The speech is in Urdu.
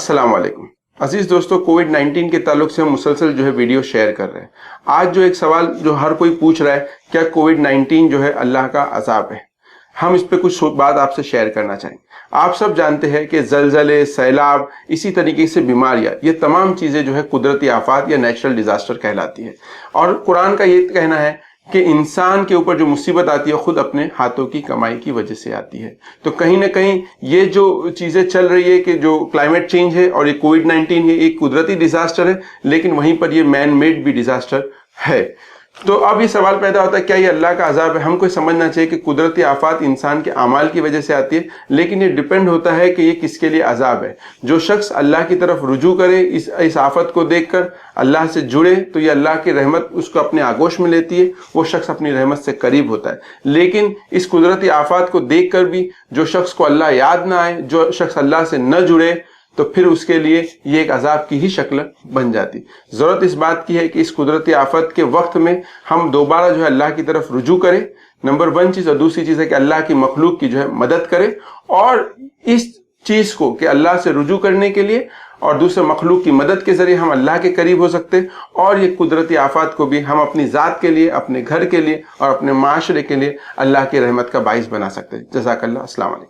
السلام علیکم عزیز دوستو، کووڈ-19 کے تعلق سے ہم مسلسل ویڈیو شیئر کر رہے ہیں۔ آج ایک سوال ہر کوئی پوچھ رہا ہے، کیا کووڈ-19 اللہ کا عذاب ہے؟ ہم اس پہ کچھ بات آپ سے شیئر کرنا چاہیں گے۔ آپ سب جانتے ہیں کہ زلزلے، سیلاب، اسی طریقے سے بیماریاں، یہ تمام چیزیں قدرتی آفات یا نیچرل ڈیزاسٹر کہلاتی ہے، اور قرآن کا یہ کہنا ہے کہ انسان کے اوپر جو مصیبت آتی ہے خود اپنے ہاتھوں کی کمائی کی وجہ سے آتی ہے۔ تو کہیں نہ کہیں یہ جو چیزیں چل رہی ہے کہ جو کلائمیٹ چینج ہے اور یہ کووڈ-19 ہے، ایک قدرتی ڈیزاسٹر ہے، لیکن وہیں پر یہ مین میڈ بھی ڈیزاسٹر ہے۔ تو اب یہ سوال پیدا ہوتا ہے، کیا یہ اللہ کا عذاب ہے؟ ہم کو سمجھنا چاہیے کہ قدرتی آفات انسان کے اعمال کی وجہ سے آتی ہے، لیکن یہ ڈیپینڈ ہوتا ہے کہ یہ کس کے لیے عذاب ہے۔ جو شخص اللہ کی طرف رجوع کرے، اس آفت کو دیکھ کر اللہ سے جڑے، تو یہ اللہ کی رحمت اس کو اپنے آغوش میں لیتی ہے، وہ شخص اپنی رحمت سے قریب ہوتا ہے۔ لیکن اس قدرتی آفات کو دیکھ کر بھی جو شخص کو اللہ یاد نہ آئے، جو شخص اللہ سے نہ جڑے، تو پھر اس کے لیے یہ ایک عذاب کی ہی شکل بن جاتی۔ ضرورت اس بات کی ہے کہ اس قدرتی آفت کے وقت میں ہم دوبارہ اللہ کی طرف رجوع کریں، نمبر 1 چیز، اور دوسری چیز ہے کہ اللہ کی مخلوق کی مدد کریں، اور اس چیز کو کہ اللہ سے رجوع کرنے کے لیے اور دوسرے مخلوق کی مدد کے ذریعے ہم اللہ کے قریب ہو سکتے ہیں، اور یہ قدرتی آفات کو بھی ہم اپنی ذات کے لیے، اپنے گھر کے لیے اور اپنے معاشرے کے لیے اللہ کی رحمت کا باعث بنا سکتے ہیں۔ جزاک اللہ۔ السلام علیکم۔